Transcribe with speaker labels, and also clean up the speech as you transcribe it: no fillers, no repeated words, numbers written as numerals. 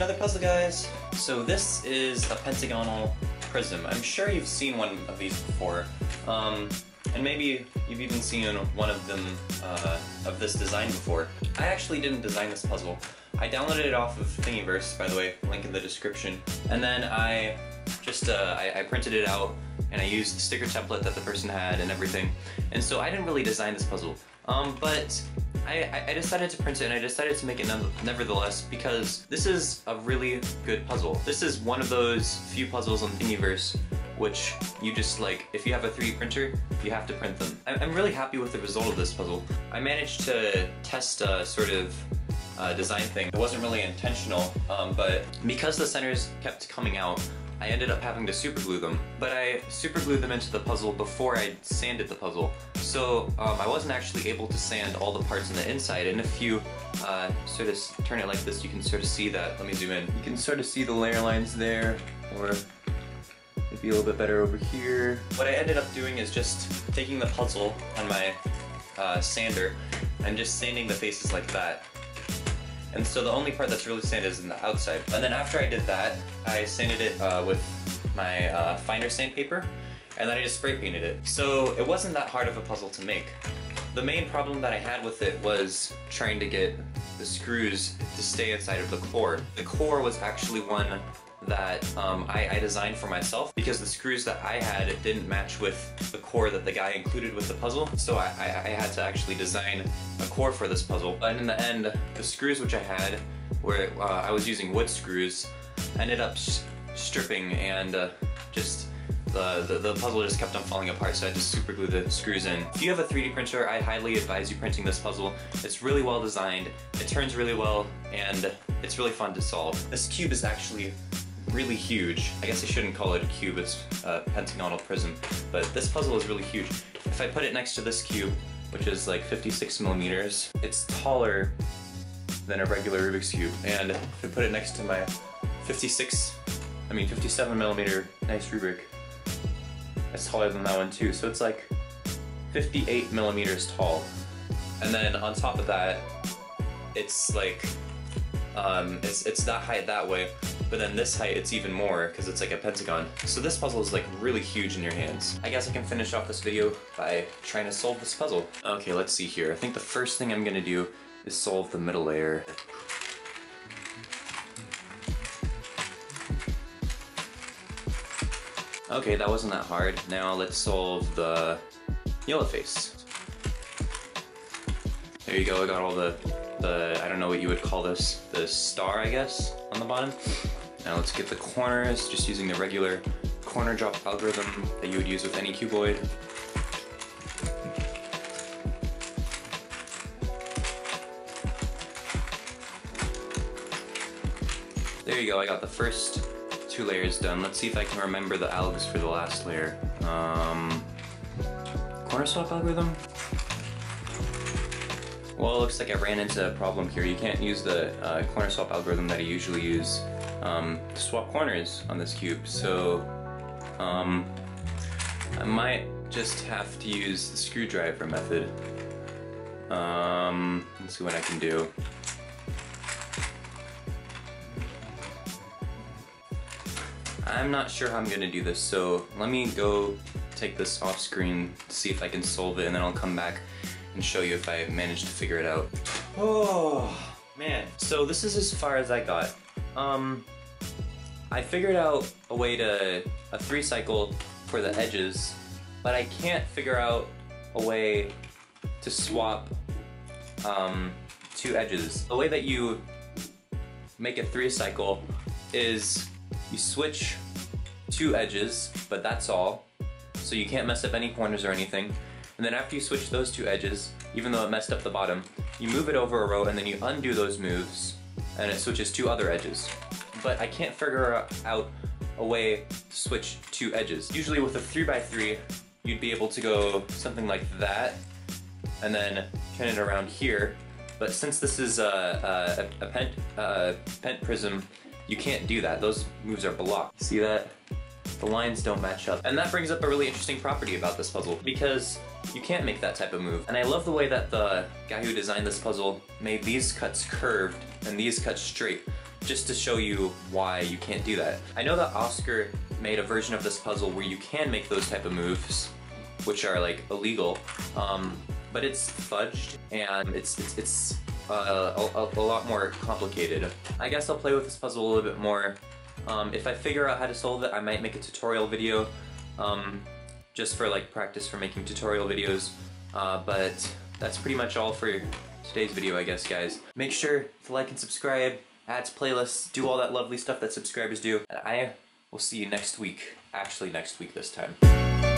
Speaker 1: another puzzle, guys. So this is a pentagonal prism. I'm sure you've seen one of these before. And maybe you've even seen one of them, of this design before. I actually didn't design this puzzle. I downloaded it off of Thingiverse, by the way, link in the description. And then I just, I printed it out, and I used the sticker template that the person had and everything. And so I didn't really design this puzzle. But I decided to print it, and I decided to make it nevertheless because this is a really good puzzle. This is one of those few puzzles on Thingiverse which you just like, if you have a 3D printer, you have to print them. I'm really happy with the result of this puzzle. I managed to test a sort of design thing. It wasn't really intentional, but because the centers kept coming out, I ended up having to super glue them. But I super glued them into the puzzle before I sanded the puzzle. So I wasn't actually able to sand all the parts on the inside, and if you sort of turn it like this, you can sort of see that. Let me zoom in. You can sort of see the layer lines there, or maybe a little bit better over here. What I ended up doing is just taking the puzzle on my sander and just sanding the faces like that. And so the only part that's really sanded is in the outside. And then after I did that, I sanded it with my finer sandpaper, and then I just spray painted it. So it wasn't that hard of a puzzle to make. The main problem that I had with it was trying to get the screws to stay inside of the core. The core was actually one that I designed for myself because the screws that I had didn't match with the core that the guy included with the puzzle. So I had to actually design a core for this puzzle. But in the end, the screws which I had, where I was using wood screws, ended up stripping, and just the puzzle just kept on falling apart, so I had to super glue the screws in. If you have a 3D printer, I highly advise you printing this puzzle. It's really well designed, it turns really well, and it's really fun to solve. This cube is actually really huge. I guess I shouldn't call it a cube, it's a pentagonal prism, but this puzzle is really huge. If I put it next to this cube, which is like 56 millimeters, it's taller than a regular Rubik's Cube, and if I put it next to my 57 millimeter nice Rubik, it's taller than that one too, so it's like 58 millimeters tall. And then on top of that, it's like, it's that height that way, but then this height it's even more because it's like a pentagon. So this puzzle is like really huge in your hands. I guess I can finish off this video by trying to solve this puzzle. Okay, let's see here. I think the first thing I'm gonna do is solve the middle layer. Okay, that wasn't that hard. Now let's solve the yellow face. There you go, I got all the I don't know what you would call this, the star, I guess, on the bottom. Now let's get the corners, just using the regular corner drop algorithm that you would use with any cuboid. There you go, I got the first 2 layers done. Let's see if I can remember the algs for the last layer. Corner swap algorithm? Well, it looks like I ran into a problem here. You can't use the corner swap algorithm that I usually use to swap corners on this cube, so I might just have to use the screwdriver method. Let's see what I can do. I'm not sure how I'm gonna do this, so let me go take this off screen to see if I can solve it, and then I'll come back and show you if I managed to figure it out. Oh, man. So this is as far as I got. I figured out a way to, a 3 cycle for the edges, but I can't figure out a way to swap 2 edges. The way that you make a 3 cycle is you switch 2 edges, but that's all. So you can't mess up any corners or anything. And then after you switch those 2 edges, even though it messed up the bottom, you move it over a row and then you undo those moves and it switches 2 other edges. But I can't figure out a way to switch 2 edges. Usually with a 3x3, you'd be able to go something like that and then turn it around here. But since this is a Pent Prism, you can't do that. Those moves are blocked. See that? The lines don't match up. And that brings up a really interesting property about this puzzle, because you can't make that type of move. And I love the way that the guy who designed this puzzle made these cuts curved and these cuts straight. just to show you why you can't do that. I know that Oscar made a version of this puzzle where you can make those type of moves, which are like illegal, but it's fudged and it's a lot more complicated. I guess I'll play with this puzzle a little bit more. If I figure out how to solve it, I might make a tutorial video, just for like practice for making tutorial videos, but that's pretty much all for today's video, I guess, guys. Make sure to like and subscribe, add to playlists, do all that lovely stuff that subscribers do, and I will see you next week. Actually, next week this time.